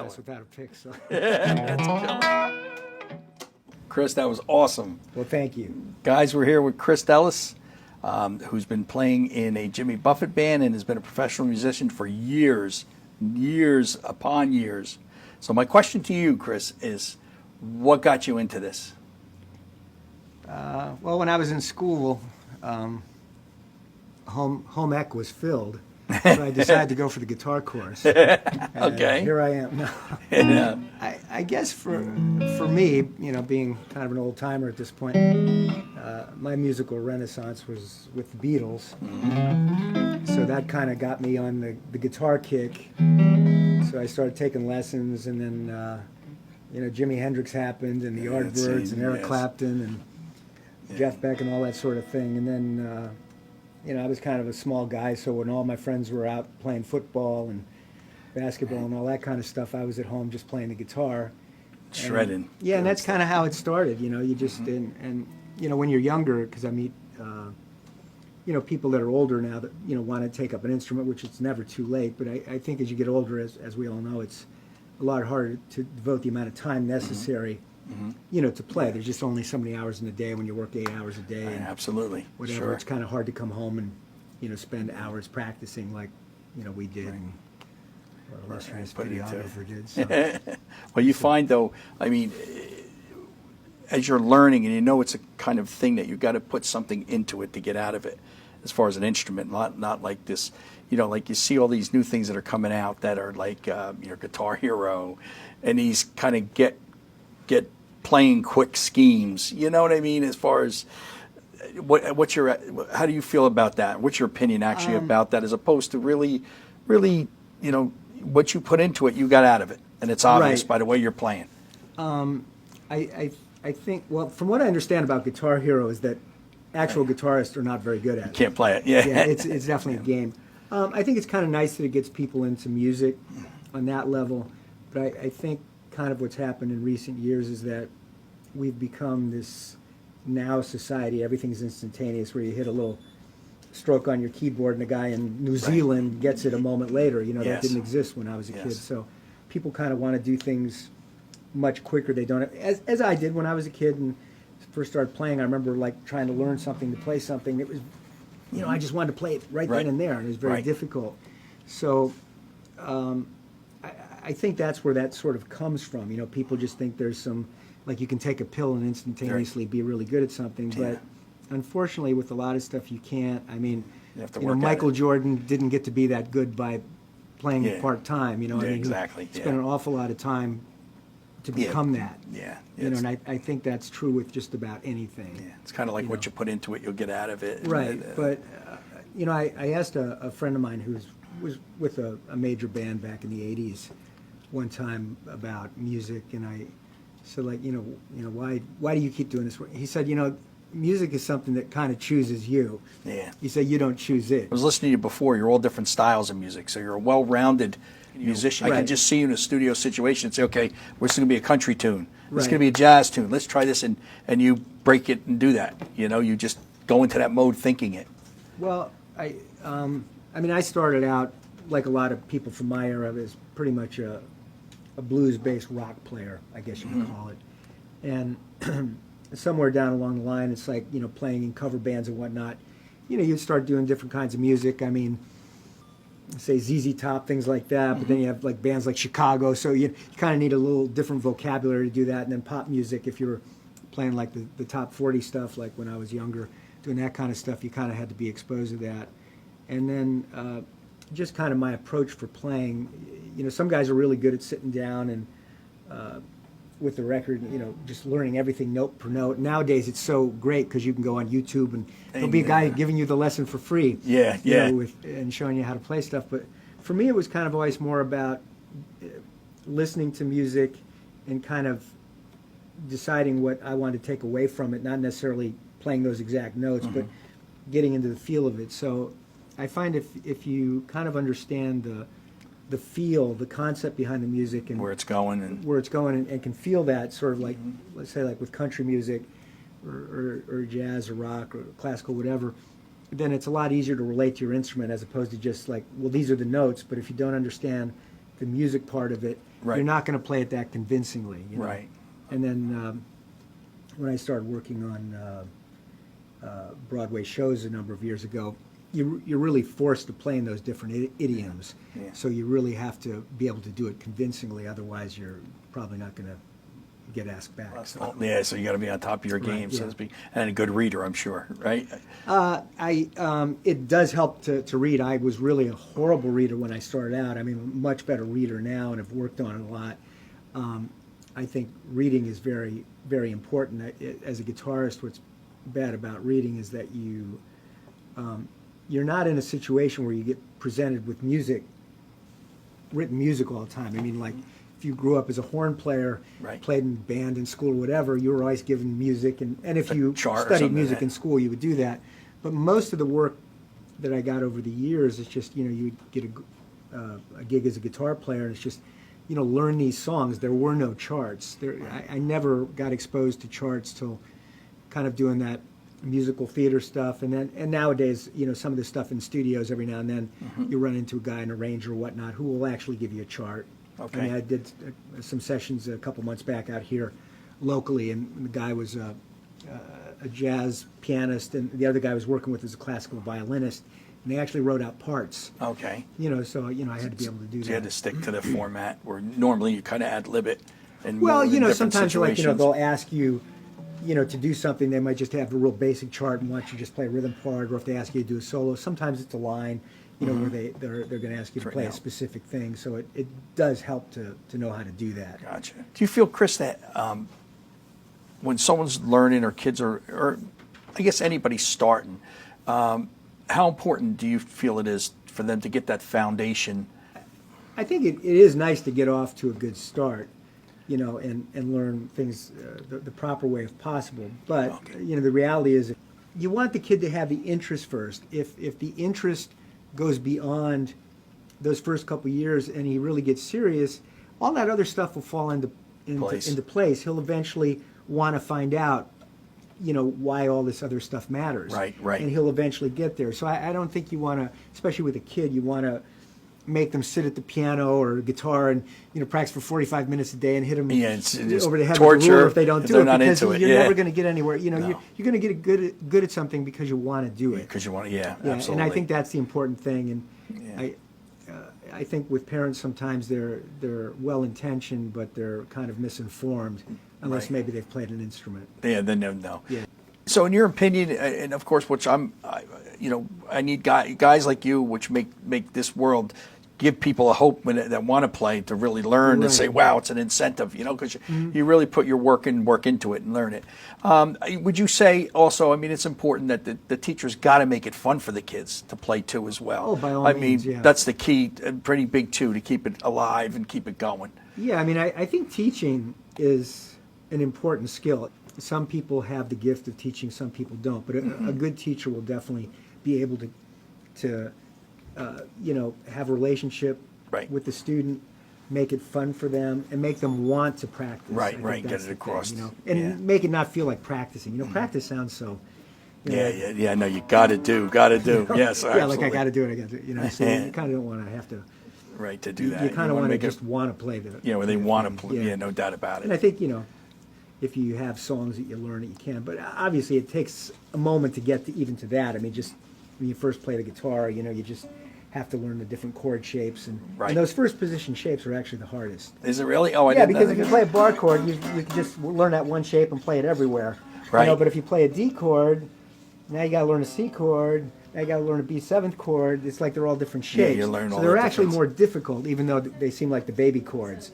class without a pick. So, That's killer. Chris, that was awesome. well, thank you. Guys, we're here with Chris Delis, who's been playing in a Jimmy Buffett band and has been a professional musician for years upon years. So my question to you, Chris, is what got you into this? Well, when I was in school, home ec was filled, so I decided to go for the guitar course. Okay. Here I am now. Yeah. I guess for me, being kind of an old timer at this point, my musical renaissance was with the Beatles. So that kind of got me on the guitar kick. So I started taking lessons, and then Jimi Hendrix happened, and the Yardbirds, and Eric Clapton, and Jeff Beck, and all that sort of thing. And then I was kind of a small guy, so when all my friends were out playing football and basketball and all that kind of stuff, I was at home just playing the guitar. Shredding. And that's kind of how it started. You just and when you're younger, because I meet people that are older now that want to take up an instrument, which it's never too late. But I think as you get older, as we all know, it's a lot harder to devote the amount of time necessary. To play. There's just only so many hours in a day when you work 8 hours a day. And absolutely. Whatever. Sure. It's kind of hard to come home and spend hours practicing like we did. And our illustrious videographer did. So. Well, you find though, I mean, as you're learning, and it's a kind of thing that you've got to put something into it to get out of it, as far as an instrument, not like this. Like you see all these new things that are coming out that are like your Guitar Hero, and these kind of get playing quick schemes. You know what I mean? As far as how do you feel about that? What's your opinion actually about that, as opposed to really, what you put into it, you got out of it, and it's obvious by the way you're playing. I think, well, from what I understand about Guitar Hero is that actual guitarists are not very good at it. Can't play it. Yeah. Yeah, it's definitely a game. I think it's kind of nice that it gets people into music on that level, but I think kind of what's happened in recent years is that we've become this now society. Everything's instantaneous, where you hit a little stroke on your keyboard and a guy in New Zealand gets it a moment later. That didn't exist when I was a kid. So people kind of want to do things much quicker. They don't, as I did when I was a kid and first started playing. I remember like trying to learn something, to play something. It was, I just wanted to play it right then and there, and it was very difficult. So I think that's where that sort of comes from. People just think there's some, like you can take a pill and instantaneously be really good at something. But unfortunately, with a lot of stuff, you can't. I mean, Michael Jordan didn't get to be that good by playing part-time. I mean, exactly. He spent an awful lot of time to become that. Yeah. And I think that's true with just about anything. Yeah. It's kind of like what you put into it, you'll get out of it. Right. But, I asked a friend of mine who was with a major band back in the 80s one time about music, and I said, like, why do you keep doing this? He said, music is something that kind of chooses you. Yeah. He said, you don't choose it. I was listening to you before. You're all different styles of music, so you're a well-rounded musician. I can just see you in a studio situation and say, okay, this is going to be a country tune. This is going to be a jazz tune. Let's try this, and you break it and do that. You just go into that mode thinking it. Well, I started out, like a lot of people from my era, as pretty much a blues-based rock player, I guess you could call it. And somewhere down along the line, it's like, playing in cover bands and whatnot. You start doing different kinds of music. I mean, say ZZ Top, things like that, but then you have like bands like Chicago, so you kind of need a little different vocabulary to do that. And then pop music, if you're playing like the top 40 stuff, like when I was younger, doing that kind of stuff, you kind of had to be exposed to that. And then just kind of my approach for playing, some guys are really good at sitting down and with the record, just learning everything note per note. Nowadays, it's so great because you can go on YouTube and there'll be a guy giving you the lesson for free. And showing you how to play stuff. But for me, it was kind of always more about listening to music and kind of deciding what I wanted to take away from it, not necessarily playing those exact notes, but getting into the feel of it. So I find if you kind of understand the feel, the concept behind the music, and where it's going, and can feel that sort of like, let's say like with country music or jazz or rock or classical, whatever, then it's a lot easier to relate to your instrument as opposed to just like, well, these are the notes, but if you don't understand the music part of it, Right. you're not going to play it that convincingly. You know? Right. And then when I started working on Broadway shows a number of years ago, you're really forced to play in those different idioms. Yeah. So you really have to be able to do it convincingly. Otherwise, you're probably not going to get asked back. So. Yeah, so you got to be on top of your game, so to speak, and a good reader, I'm sure, right? It does help to read. I was really a horrible reader when I started out. I mean, a much better reader now, and have worked on it a lot. I think reading is very, very important. As a guitarist, what's bad about reading is that you're not in a situation where you get presented with written music all the time. I mean, like, if you grew up as a horn player, Right. played in band in school or whatever, you were always given music, and if you chart or studied something music like in that. school, you would do that. But most of the work that I got over the years, it's just, you would get a gig as a guitar player, and it's just, learn these songs. There were no charts. I never got exposed to charts till kind of doing that musical theater stuff, and nowadays, some of the stuff in studios, every now and then, you run into a guy, an arranger or whatnot, who will actually give you a chart. Okay. I mean, I did some sessions a couple months back out here locally, and the guy was a jazz pianist, and the other guy I was working with was a classical violinist, and they actually wrote out parts. Okay. So I had to be able to do So that. you had to stick to the format where normally you kind of ad-lib it. And Well, move in different sometimes situations. they'll ask you, to do something. They might just have a real basic chart and want you to just play a rhythm part, or if they ask you to do a solo, sometimes it's a line, where they're going to ask you to Right play now. a specific thing. So it does help to know how to do that. Gotcha. Do you feel, Chris, that when someone's learning, or kids or I guess anybody's starting, how important do you feel it is for them to get that foundation? I think it is nice to get off to a good start, and learn things the proper way if possible. But, Okay. the reality is you want the kid to have the interest first. If the interest goes beyond those first couple years and he really gets serious, all that other stuff will fall into place. He'll eventually want to find out, why all this other stuff matters. Right. And he'll eventually get there. So I don't think you want to, especially with a kid, you want to make them sit at the piano or guitar and practice for 45 minutes a day and hit them it's just over the head torture with a ruler if they don't if do they're it, not because into it, you're yeah. never going to get anywhere. No. You're going to get good at something because you want to do it. Because you want to, yeah, Yeah, absolutely. and I think that's the important thing. And Yeah. I think with parents sometimes they're well intentioned, but they're kind of misinformed, unless Right. maybe they've played an instrument. Yeah, then no. Yeah. So, in your opinion, and of course, which I need guys like you, which make this world, give people a hope that want to play to really learn and say, Right. wow, it's an incentive, because you really put your work into it and learn it. Would you say also, I mean, it's important that the teachers got to make it fun for the kids to play too as well. Oh, by all I means, mean, yeah. that's the key, pretty big too, to keep it alive and keep it going. Yeah, I mean, I think teaching is an important skill. Some people have the gift of teaching, some people don't. But a good teacher will definitely be able to have a relationship Right. with the student, make it fun for them, and make them want to practice. Right, I think right, that's get it the thing, across. and Yeah. make it not feel like practicing. Practice sounds so. Yeah. No, you got to do. Yes, yeah, absolutely. like I got to do it. I got to. So you kind of don't want to have to. Right, to do that. You kind of wanna want to make it- just want to play the. where they the want thing. to play. Yeah, no doubt about And I it. think, if you have songs that you learn it, you can. But obviously, it takes a moment to get even to that. I mean, just when you first play the guitar, you just have to learn the different chord shapes. And, Right. and those first position shapes are actually the hardest. Is it really? Oh, I Yeah, didn't because know if you that. play a bar chord, you can just learn that one shape and play it everywhere. Right. But if you play a D chord, now you got to learn a C chord. Now you got to learn a B7 chord. It's like they're all different Yeah, shapes. you learn so all they're the actually difference. more difficult, even though they seem like the baby chords.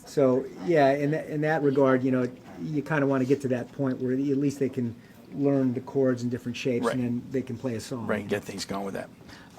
So yeah, in that regard, you kind of want to get to that point where at least they can learn the chords in different shapes, Right. and then they can play a song. Right, get things going with that.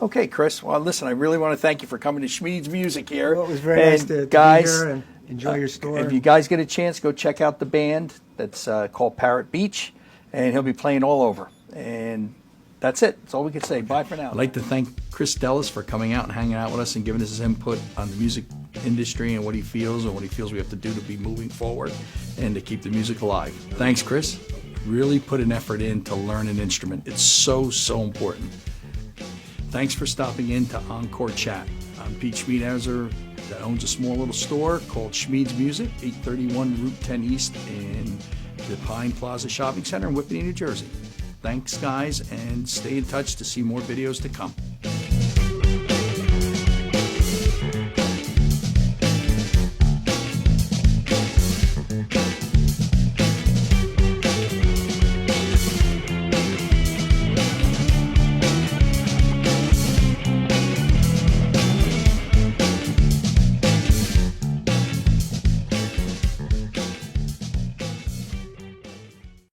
Okay, Chris. Well, listen, I really want to thank you for coming to Schmeed's Music here. Well, it was very And nice to guys, be here and enjoy your store. If you guys get a chance, go check out the band that's called Parrot Beach, and he'll be playing all over. And that's it. That's all we can say. Bye for now. I'd like to thank Chris Delis for coming out and hanging out with us and giving us his input on the music industry and what he feels we have to do to be moving forward and to keep the music alive. Thanks, Chris. Really put an effort in to learn an instrument. It's so important. Thanks for stopping in to Encore Chat. I'm Pete Schmiedhauser, that owns a small little store called Schmeed's Music, 831 Route 10 East in the Pine Plaza Shopping Center in Whippany, New Jersey. Thanks, guys, and stay in touch to see more videos to come.